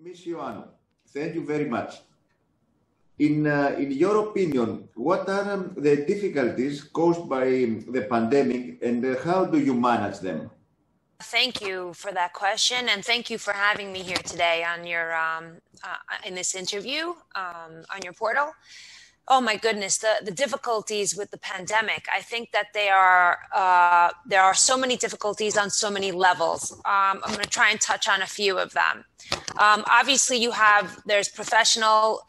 Ms. Ioannou, thank you very much. In your opinion, what are the difficulties caused by the pandemic and how do you manage them? Thank you for that question, and thank you for having me here today on your in this interview on your portal. Oh my goodness, the difficulties with the pandemic. I think that there are so many difficulties on so many levels. I'm going to try and touch on a few of them. Obviously, there's professional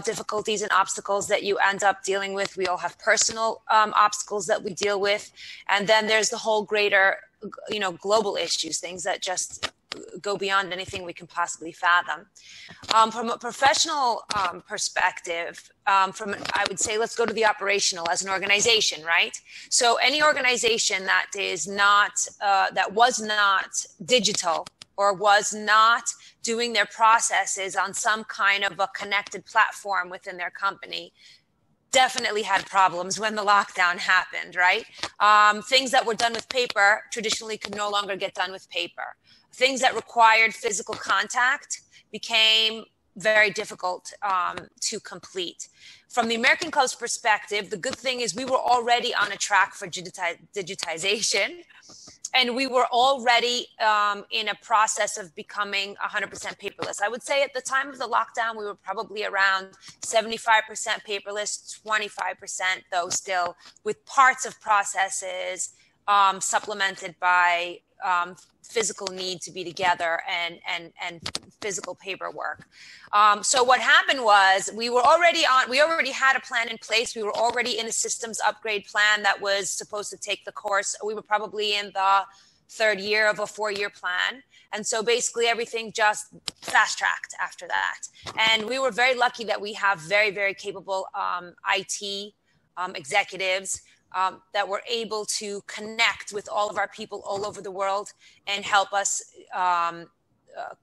difficulties and obstacles that you end up dealing with. We all have personal obstacles that we deal with, and then there's the whole greater, global issues, things that just go beyond anything we can possibly fathom. From a professional perspective, I would say, let's go to the operational as an organization, right? So any organization that is not, that was not digital or was not doing their processes on some kind of a connected platform within their company definitely had problems when the lockdown happened, right? Things that were done with paper traditionally could no longer get done with paper. Things that required physical contact became very difficult to complete. From the American Club's perspective, the good thing is we were already on a track for digitization, and we were already in a process of becoming 100% paperless. I would say at the time of the lockdown, we were probably around 75% paperless, 25% though still with parts of processes supplemented by physical need to be together and physical paperwork. So what happened was we already had a plan in place. We were already in a systems upgrade plan that was supposed to take the course. We were probably in the third year of a 4-year plan. And so basically everything just fast tracked after that. And we were very lucky that we have very, very capable IT executives that were able to connect with all of our people all over the world and help us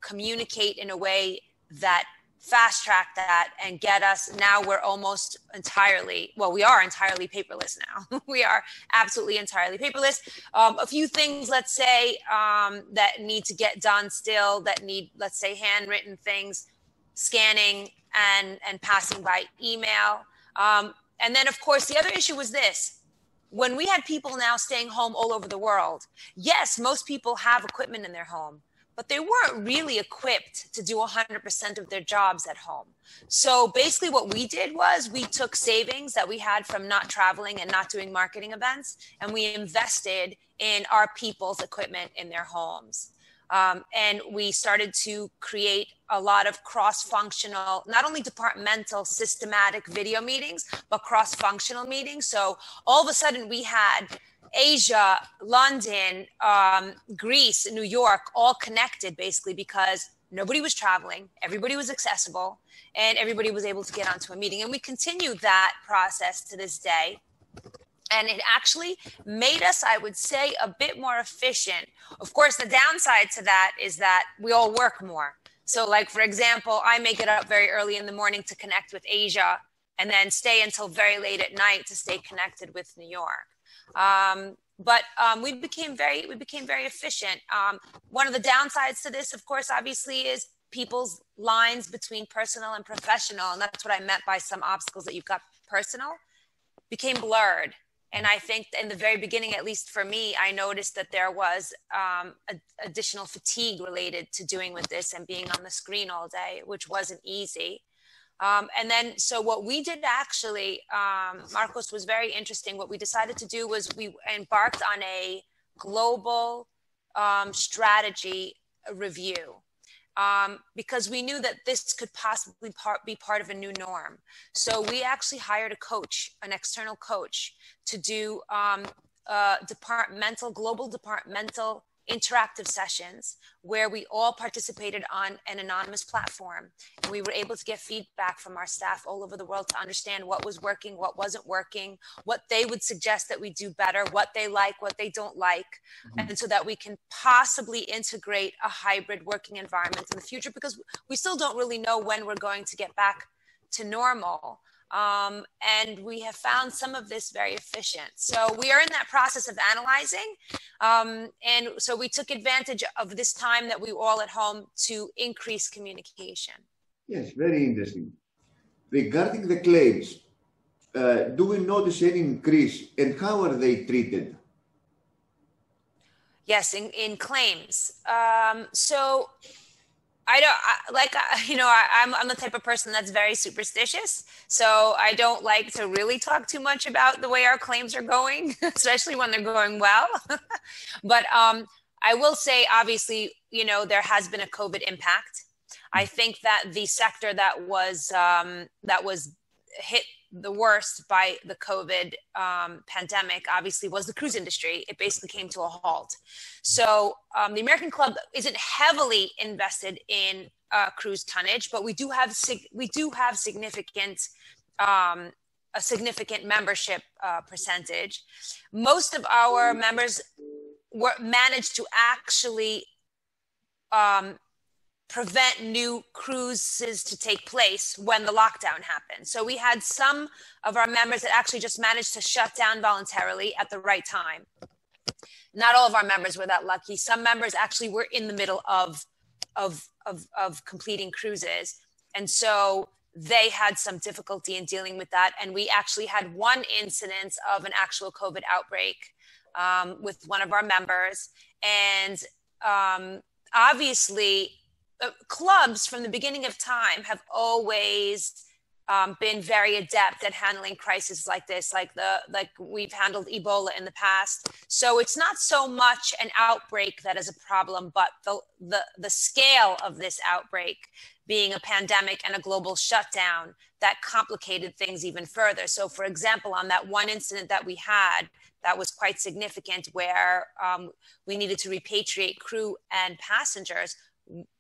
communicate in a way that fast track that and get us. Now we're almost entirely, well, we are entirely paperless now. We are absolutely entirely paperless. A few things, let's say, that need to get done still, that need, let's say, handwritten things, scanning and passing by email. And then, of course, the other issue was this. When we had people now staying home all over the world, yes, most people have equipment in their home, but they weren't really equipped to do 100% of their jobs at home. So basically what we did was we took savings that we had from not traveling and not doing marketing events, and we invested in our people's equipment in their homes. And we started to create a lot of cross-functional, not only departmental, systematic video meetings, but cross-functional meetings. So all of a sudden we had Asia, London, Greece, New York, all connected basically because nobody was traveling, everybody was accessible, and everybody was able to get onto a meeting. And we continued that process to this day. And it actually made us, I would say, a bit more efficient. Of course, the downside to that is that we all work more. So like, for example, I may get up very early in the morning to connect with Asia and then stay until very late at night to stay connected with New York. But we became very efficient. One of the downsides to this, of course, obviously, is people's lines between personal and professional. And that's what I meant by some obstacles that you've got personal became blurred. And I think in the very beginning, at least for me, I noticed that there was additional fatigue related to doing with this and being on the screen all day, which wasn't easy. And then, so what we did actually, Marcos, was very interesting. What we decided to do was we embarked on a global strategy review. Because we knew that this could possibly be part of a new norm. So we actually hired a coach, an external coach, to do global departmental interactive sessions where we all participated on an anonymous platform. And we were able to get feedback from our staff all over the world to understand what was working, what wasn't working, what they would suggest that we do better, what they like, what they don't like. Mm-hmm. And so that we can possibly integrate a hybrid working environment in the future, because we still don't really know when we're going to get back to normal. And we have found some of this very efficient. So we are in that process of analyzing. And so we took advantage of this time that we were all at home to increase communication. Yes, very interesting. Regarding the claims, do we notice any increase, and how are they treated? Yes, in claims. So I'm the type of person that's very superstitious. So I don't like to really talk too much about the way our claims are going, especially when they're going well. But I will say, obviously, there has been a COVID impact. I think that the sector that was hit the worst by the COVID pandemic, obviously, was the cruise industry. It basically came to a halt. So the American Club isn't heavily invested in cruise tonnage, but we do have significant a significant membership percentage. Most of our members managed to actually prevent new cruises to take place when the lockdown happened. So we had some of our members that actually just managed to shut down voluntarily at the right time. Not all of our members were that lucky. Some members actually were in the middle of completing cruises. And so they had some difficulty in dealing with that. And we actually had one incident of an actual COVID outbreak with one of our members. And obviously, clubs from the beginning of time have always been very adept at handling crises like this, like we've handled Ebola in the past. So it's not so much an outbreak that is a problem, but the scale of this outbreak being a pandemic and a global shutdown that complicated things even further. So for example, on that one incident that we had, that was quite significant, where we needed to repatriate crew and passengers.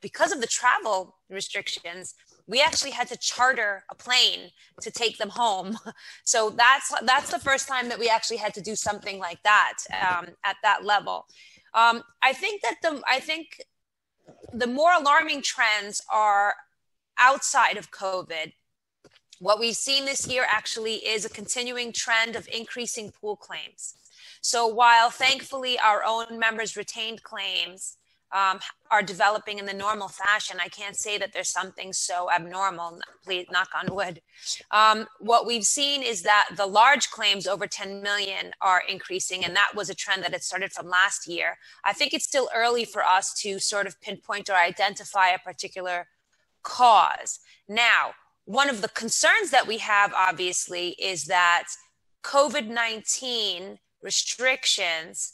Because of the travel restrictions, we actually had to charter a plane to take them home. So that's the first time that we actually had to do something like that at that level. I think the more alarming trends are outside of COVID. What we've seen this year actually is a continuing trend of increasing pool claims. So while thankfully our own members' retained claims are developing in the normal fashion, I can't say that there's something so abnormal, please knock on wood. What we've seen is that the large claims over 10 million are increasing, and that was a trend that had started from last year. I think it's still early for us to sort of pinpoint or identify a particular cause. Now, one of the concerns that we have, obviously, is that COVID-19 restrictions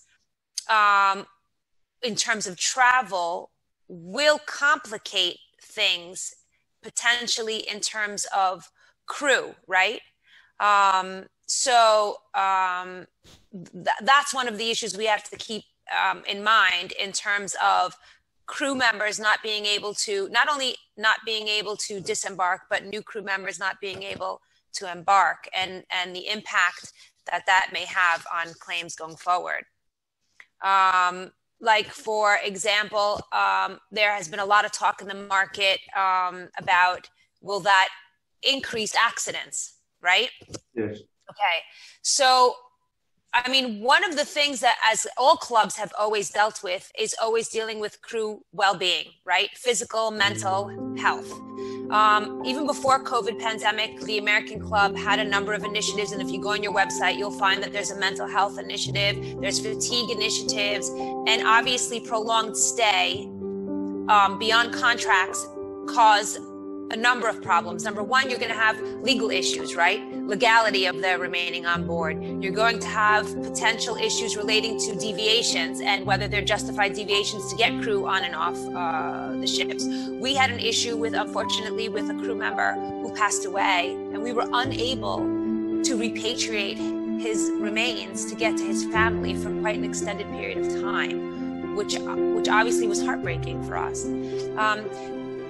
in terms of travel will complicate things potentially in terms of crew, right? That's one of the issues we have to keep in mind in terms of crew members not being able to, not only not being able to disembark, but new crew members not being able to embark, and the impact that may have on claims going forward. Like, for example, there has been a lot of talk in the market about, will that increase accidents, right? Yes. Okay. So, I mean, one of the things that, as all clubs have always dealt with, is always dealing with crew well-being, right? Physical, mental health. Even before COVID pandemic, the American Club had a number of initiatives. And if you go on your website, you'll find that there's a mental health initiative, there's fatigue initiatives, and obviously prolonged stay beyond contracts cause a number of problems. Number one, you're going to have legal issues, right? Legality of their remaining on board. You're going to have potential issues relating to deviations and whether they're justified deviations to get crew on and off the ships. We had an issue unfortunately, with a crew member who passed away, and we were unable to repatriate his remains to get to his family for quite an extended period of time, which obviously was heartbreaking for us.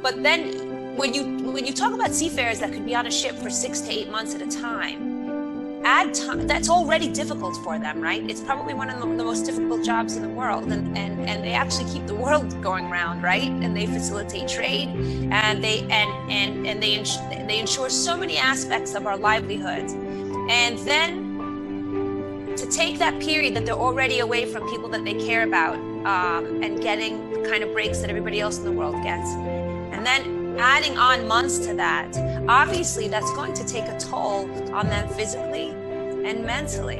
But then, when you talk about seafarers that could be on a ship for 6 to 8 months at a time, add time. That's already difficult for them, right? It's probably one of the most difficult jobs in the world, and they actually keep the world going round, right? And they facilitate trade, and they ensure so many aspects of our livelihoods. And then to take that period that they're already away from people that they care about, and getting the kind of breaks that everybody else in the world gets, and then adding on months to that, obviously that's going to take a toll on them physically and mentally.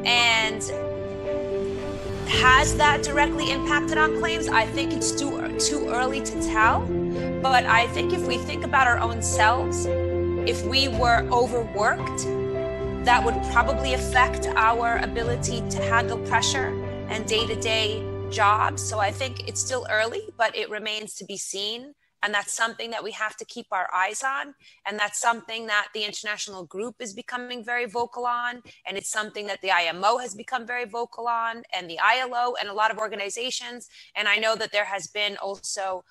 And has that directly impacted on claims? I think it's too early to tell, but I think if we think about our own selves, if we were overworked, that would probably affect our ability to handle pressure and day-to-day jobs. So I think it's still early, but it remains to be seen. And that's something that we have to keep our eyes on. And that's something that the international group is becoming very vocal on. And it's something that the IMO has become very vocal on, and the ILO and a lot of organizations. And I know that there has been also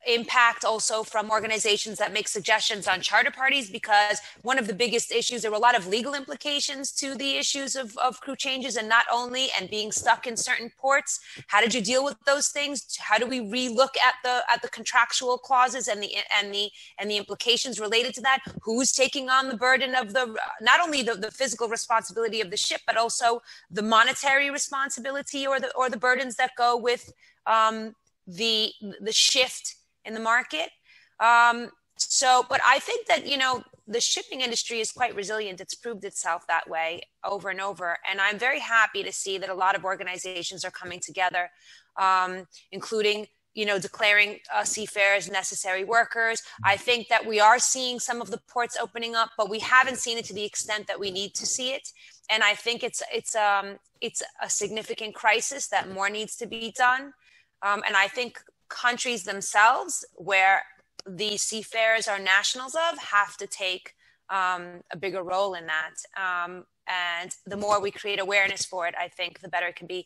impact also from organizations that make suggestions on charter parties, because one of the biggest issues, there were a lot of legal implications to the issues of crew changes, and not only, and being stuck in certain ports. How did you deal with those things? How do we relook at the contractual clauses and the implications related to that? Who's taking on the burden of not only the physical responsibility of the ship, but also the monetary responsibility or the burdens that go with the shift in the market. But I think that, the shipping industry is quite resilient. It's proved itself that way over and over. And I'm very happy to see that a lot of organizations are coming together, including, declaring seafarers necessary workers. I think that we are seeing some of the ports opening up, but we haven't seen it to the extent that we need to see it. And I think it's a significant crisis that more needs to be done. And I think countries themselves, where the seafarers are nationals of, have to take a bigger role in that. And the more we create awareness for it, I think the better it can be.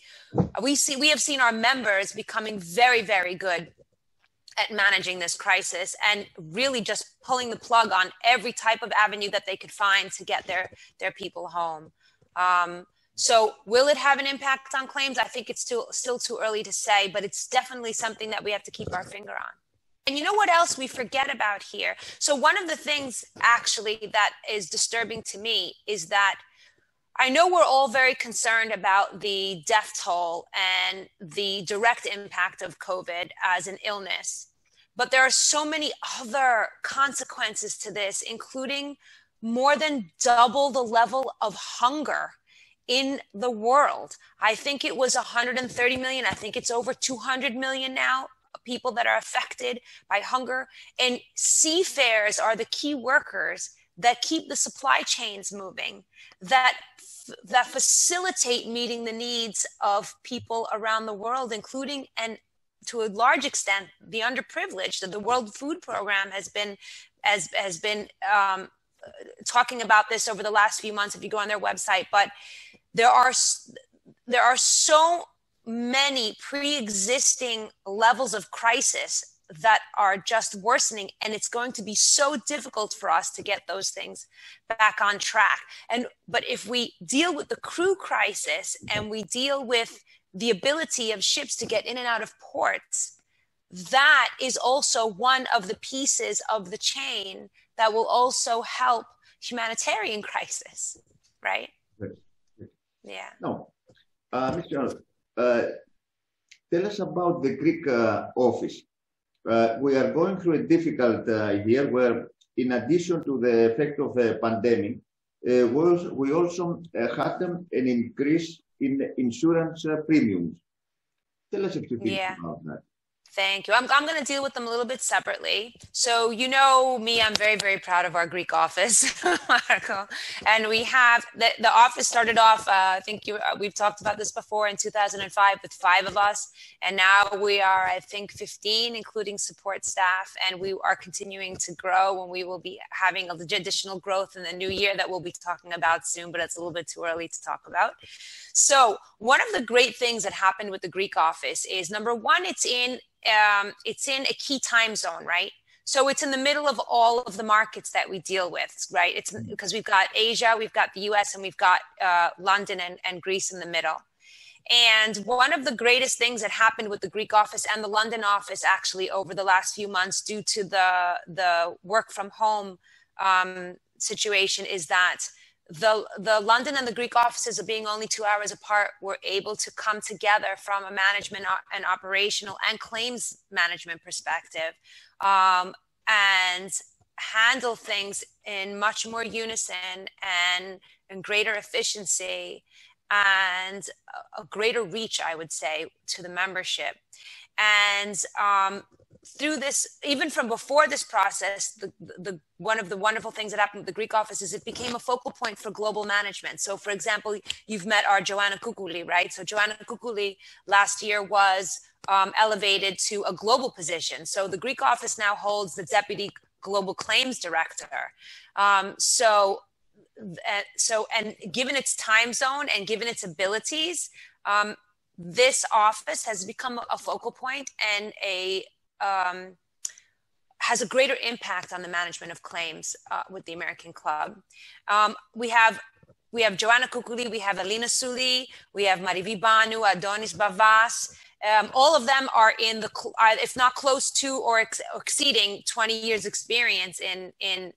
We have seen our members becoming very, very good at managing this crisis, and really just pulling the plug on every type of avenue that they could find to get their people home. So will it have an impact on claims? I think it's still too early to say, but it's definitely something that we have to keep our finger on. And you know what else we forget about here? So one of the things actually that is disturbing to me is that I know we're all very concerned about the death toll and the direct impact of COVID as an illness, but there are so many other consequences to this, including more than double the level of hunger in the world. I think it was 130 million. I think it's over 200 million now, people that are affected by hunger. And seafarers are the key workers that keep the supply chains moving, that facilitate meeting the needs of people around the world, including, and to a large extent, the underprivileged. The World Food Program has been talking about this over the last few months if you go on their website. But there are so many pre-existing levels of crisis that are just worsening, and it's going to be so difficult for us to get those things back on track. But if we deal with the crew crisis, and we deal with the ability of ships to get in and out of ports, that is also one of the pieces of the chain that will also help humanitarian crisis, right? Yes. Yeah. No, Mr. Tell us about the Greek office. We are going through a difficult year where, in addition to the effect of the pandemic, we also had an increase in insurance premiums. Tell us a few things about that. Thank you. I'm going to deal with them a little bit separately. So, you know me, I'm very, very proud of our Greek office, Marco. And we have, the office started off, I think we've talked about this before, in 2005 with 5 of us. And now we are, I think, 15, including support staff. And we are continuing to grow, and we will be having additional growth in the new year that we'll be talking about soon, but it's a little bit too early to talk about. So one of the great things that happened with the Greek office is, number one, it's in a key time zone, right? So it's in the middle of all of the markets that we deal with, right? It's because we've got Asia, we've got the US, and we've got London and Greece in the middle. And one of the greatest things that happened with the Greek office and the London office actually over the last few months due to the work from home situation is that the London and the Greek offices, of being only 2 hours apart, were able to come together from a management and operational and claims management perspective, and handle things in much more unison and greater efficiency and a greater reach, I would say, to the membership. And through this, even from before this process, one of the wonderful things that happened with the Greek office is it became a focal point for global management. So, for example, you've met our Joanna Kukuli, right? So Joanna Kukuli last year was elevated to a global position. So the Greek office now holds the Deputy Global Claims Director. And given its time zone and given its abilities, this office has become a focal point and has a greater impact on the management of claims with the American Club. We have Joanna Kukuli, we have Alina Suli, we have Marivi Banu, Adonis Bavas. All of them are in the, if not close to or exceeding 20 years experience in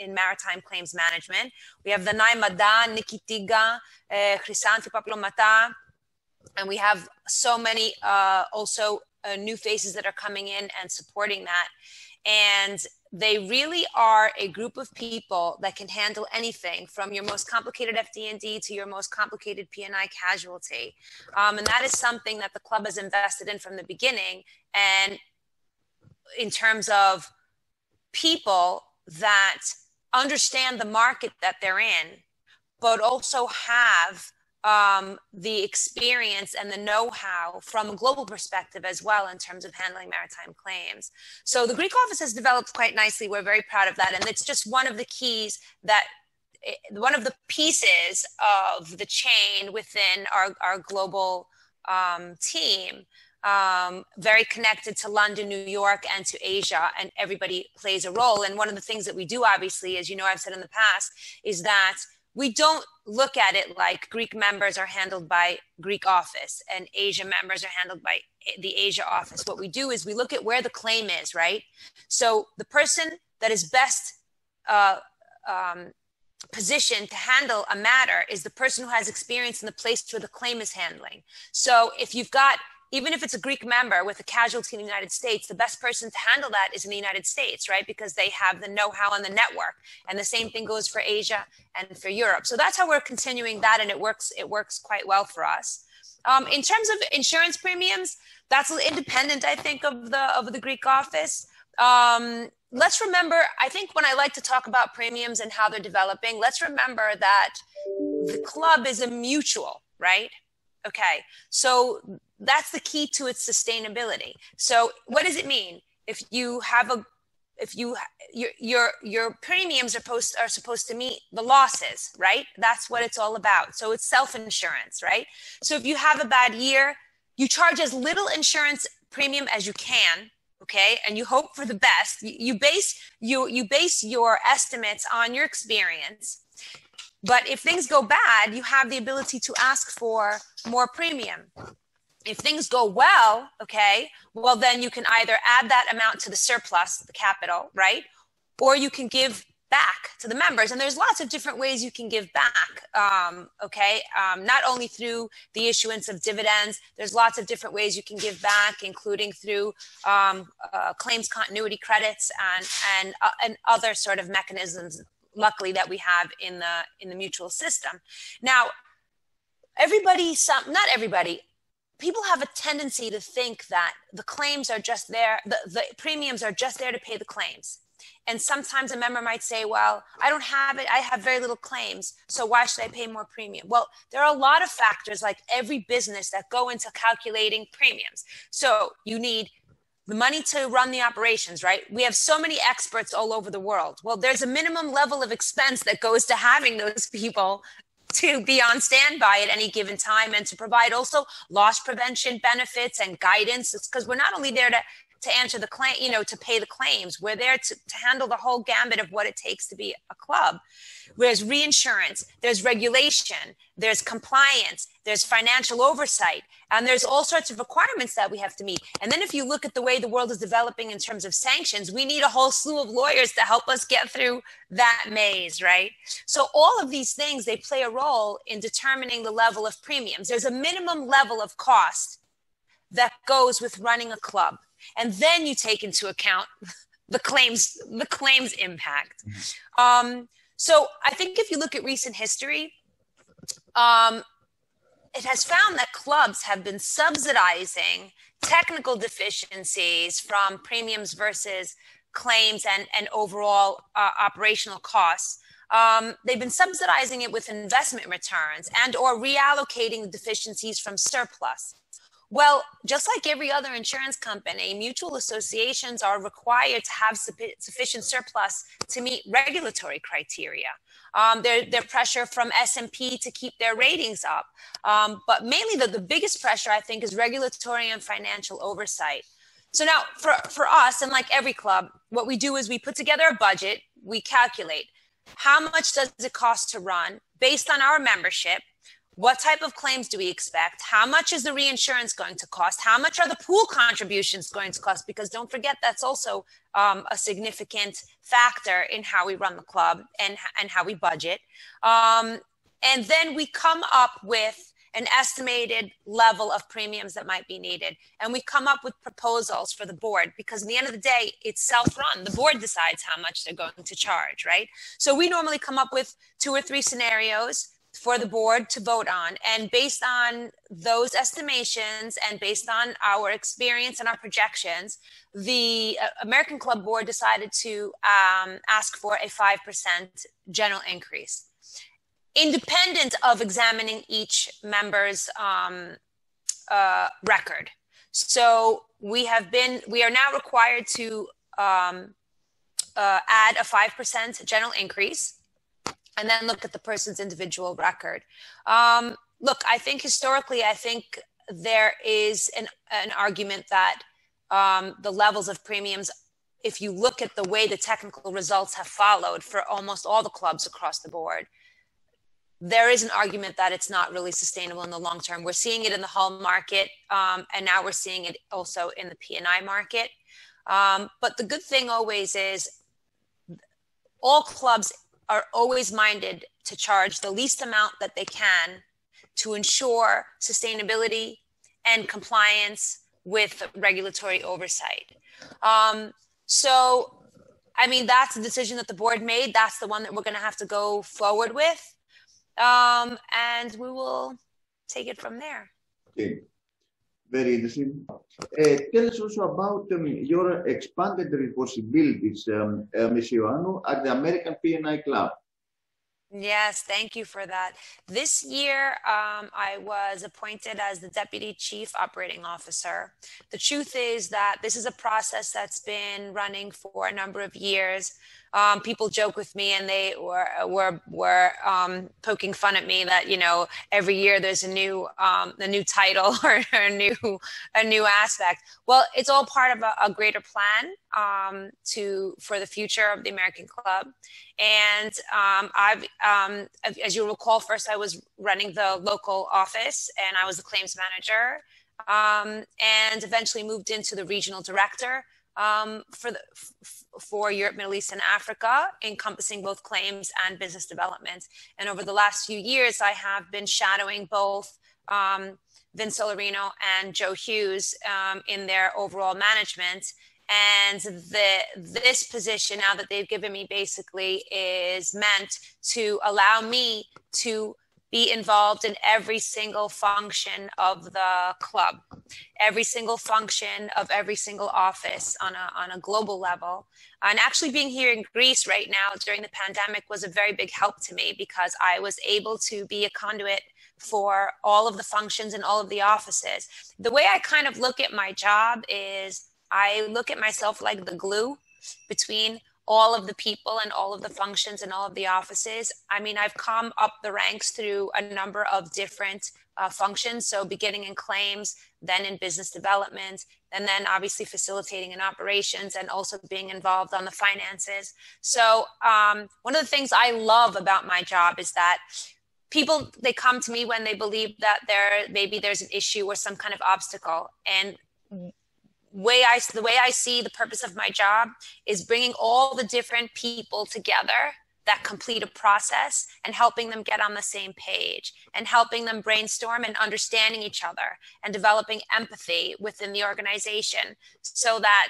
maritime claims management. We have Danai Mada, Nikki Tiga, Chrysanthi Paplomata, and we have so many also new faces that are coming in and supporting that. And they really are a group of people that can handle anything from your most complicated FD&D to your most complicated P&I casualty. And that is something that the club has invested in from the beginning. And in terms of people that understand the market that they're in, but also have the experience and the know-how from a global perspective as well in terms of handling maritime claims. So the Greek office has developed quite nicely. We're very proud of that. And it's just one of the keys that, one of the pieces of the chain within our global team, very connected to London, New York, and to Asia, and everybody plays a role. And one of the things that we do, obviously, as you know, I've said in the past, is that we don't look at it like Greek members are handled by Greek office and Asia members are handled by the Asia office. What we do is we look at where the claim is, right? So the person that is best positioned to handle a matter is the person who has experience in the place where the claim is handling. So if you've got, even if it's a Greek member with a casualty in the United States, the best person to handle that is in the United States, right? Because they have the know-how and the network. And the same thing goes for Asia and for Europe. So that's how we're continuing that, and it works quite well for us. In terms of insurance premiums, that's independent, I think, of the Greek office. Let's remember, I think when I like to talk about premiums and how they're developing, let's remember that the club is a mutual, right? Okay, so that's the key to its sustainability. So what does it mean? If you have your premiums are supposed to meet the losses, right? That's what it's all about. So it's self-insurance, right? So if you have a bad year, you charge as little insurance premium as you can, okay? And you hope for the best. You base your estimates on your experience. But if things go bad, you have the ability to ask for more premium. If things go well, okay, well, then you can either add that amount to the surplus, the capital, right? Or you can give back to the members. And there's lots of different ways you can give back, okay? Not only through the issuance of dividends, there's lots of different ways you can give back, including through claims continuity credits and other sort of mechanisms, luckily, that we have in the mutual system. Now, not everybody, people have a tendency to think that the claims are just there, the premiums are just there to pay the claims. And sometimes a member might say, well, I don't have it, I have very little claims, so why should I pay more premium? Well, there are a lot of factors, like every business, that go into calculating premiums. So you need the money to run the operations, right? We have so many experts all over the world. Well, there's a minimum level of expense that goes to having those people to be on standby at any given time and to provide also loss prevention benefits and guidance. It's because we're not only there to answer the claim, to pay the claims. We're there to handle the whole gambit of what it takes to be a club. There's reinsurance, there's regulation, there's compliance, there's financial oversight, and there's all sorts of requirements that we have to meet. And then if you look at the way the world is developing in terms of sanctions, we need a whole slew of lawyers to help us get through that maze, right? So all of these things, they play a role in determining the level of premiums. There's a minimum level of cost that goes with running a club. And then you take into account the claims impact. So I think if you look at recent history, it has found that clubs have been subsidizing technical deficiencies from premiums versus claims and overall operational costs. They've been subsidizing it with investment returns and or reallocating the deficiencies from surplus. Well, just like every other insurance company, mutual associations are required to have sufficient surplus to meet regulatory criteria. Their pressure from S&P to keep their ratings up. But mainly the biggest pressure, I think, is regulatory and financial oversight. So now for us, and like every club, what we do is we put together a budget, we calculate how much does it cost to run based on our membership. What type of claims do we expect? How much is the reinsurance going to cost? How much are the pool contributions going to cost? Because don't forget, that's also a significant factor in how we run the club and how we budget. And then we come up with an estimated level of premiums that might be needed. And we come up with proposals for the board, because at the end of the day, it's self-run. The board decides how much they're going to charge, right? So we normally come up with 2 or 3 scenarios for the board to vote on. And based on those estimations and based on our experience and our projections, the American Club board decided to ask for a 5% general increase, independent of examining each member's record. So we are now required to add a 5% general increase, and then look at the person's individual record. Look, I think historically, there is an argument that the levels of premiums, if you look at the way the technical results have followed for almost all the clubs across the board, there is an argument that it's not really sustainable in the long term. We're seeing it in the hull market, and now we're seeing it also in the P&I market. But the good thing always is all clubs are always minded to charge the least amount that they can to ensure sustainability and compliance with regulatory oversight. So, I mean, that's the decision that the board made. That's the one that we're going to have to go forward with. And we will take it from there. Okay. Very interesting. Tell us also about your expanded responsibilities, Ms. Ioannou, at the American P&I Club. Yes, thank you for that. This year, I was appointed as the Deputy Chief Operating Officer. The truth is that this is a process that's been running for a number of years. People joke with me, and they were poking fun at me that, every year there's a new title or a new aspect. Well, it's all part of a greater plan for the future of the American Club. And as you recall, first I was running the local office, and I was the claims manager, and eventually moved into the regional director for Europe, Middle East, and Africa, encompassing both claims and business development. And over the last few years, I have been shadowing both Vince Solarino and Joe Hughes in their overall management. And this position, now that they've given me, basically is meant to allow me to be involved in every single function of the club, every single function of every single office on a global level. And actually being here in Greece right now during the pandemic was a very big help to me, because I was able to be a conduit for all of the functions and all of the offices. The way I kind of look at my job is I look at myself like the glue between all of the people and all of the functions and all of the offices. I mean, I've come up the ranks through a number of different functions. So beginning in claims, then in business development, and then obviously facilitating in operations and also being involved on the finances. So one of the things I love about my job is that people, they come to me when they believe that maybe there's an issue or some kind of obstacle. And the way I see the purpose of my job is bringing all the different people together that complete a process and helping them get on the same page and helping them brainstorm and understanding each other and developing empathy within the organization so that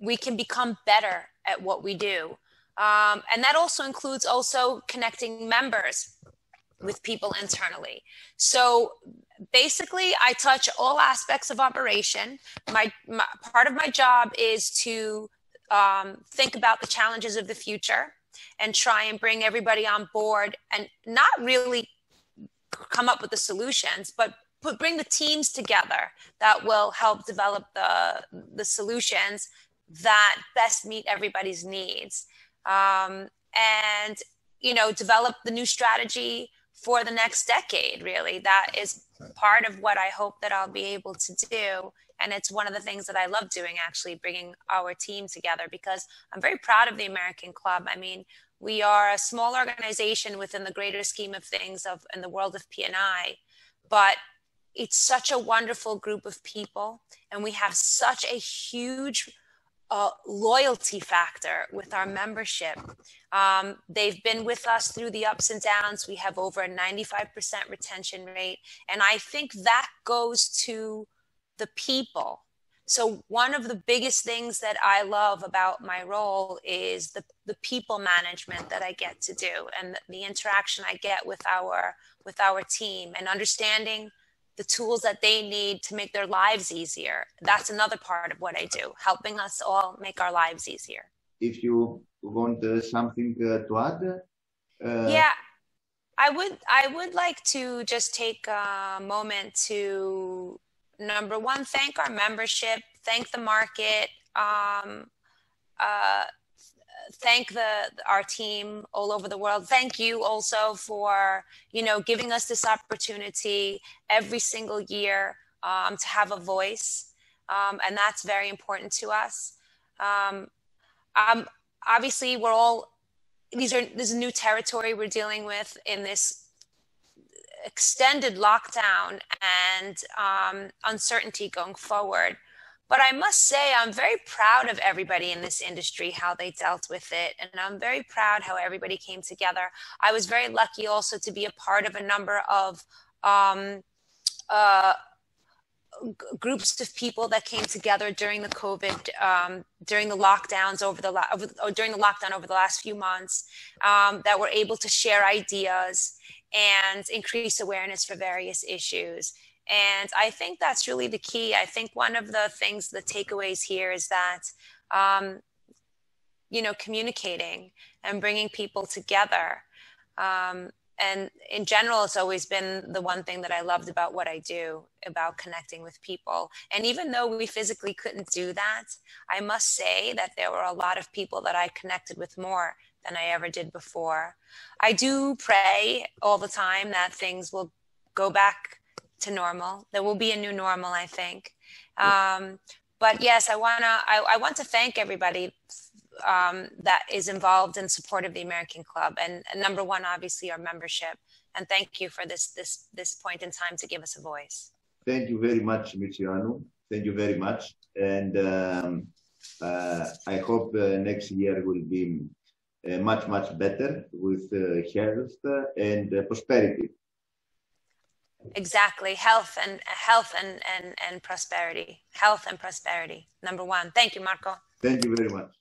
we can become better at what we do. And that also includes connecting members with people internally. So basically, I touch all aspects of operation. Part of my job is to think about the challenges of the future and try and bring everybody on board and not really come up with the solutions, but bring the teams together that will help develop the solutions that best meet everybody's needs. And, develop the new strategy for the next decade, really. That is part of what I hope that I'll be able to do. And it's one of the things that I love doing, actually, bringing our team together, because I'm very proud of the American Club. I mean, we are a small organization within the greater scheme of things in the world of P&I, but it's such a wonderful group of people. And we have such a huge loyalty factor with our membership. They've been with us through the ups and downs. We have over a 95% retention rate. And I think that goes to the people. So one of the biggest things that I love about my role is the people management that I get to do and the interaction I get with our team and understanding the tools that they need to make their lives easier. That's another part of what I do, helping us all make our lives easier. If you want something to add? Yeah, I would like to just take a moment to, number one, thank our membership, thank the market, thank our team all over the world. Thank you also for, giving us this opportunity every single year to have a voice. And that's very important to us. Obviously, this is new territory we're dealing with in this extended lockdown and uncertainty going forward. But I must say, I'm very proud of everybody in this industry, how they dealt with it. And I'm very proud how everybody came together. I was very lucky also to be a part of a number of groups of people that came together during the COVID, during the lockdowns during the lockdown over the last few months, that were able to share ideas and increase awareness for various issues. And I think that's really the key. I think one of the things, the takeaways here is that, communicating and bringing people together. And in general, it's always been the one thing that I loved about what I do, about connecting with people. And even though we physically couldn't do that, I must say that there were a lot of people that I connected with more than I ever did before. I do pray all the time that things will go back to normal. There will be a new normal, I think. But yes, I want to thank everybody that is involved in support of the American Club. And number one, obviously, our membership. And thank you for this point in time to give us a voice. Thank you very much, Ms. Ioannou. Thank you very much. And I hope next year will be much, much better with health and prosperity. Exactly. Health and prosperity. Health and prosperity. Number one. Thank you, Marco. Thank you very much.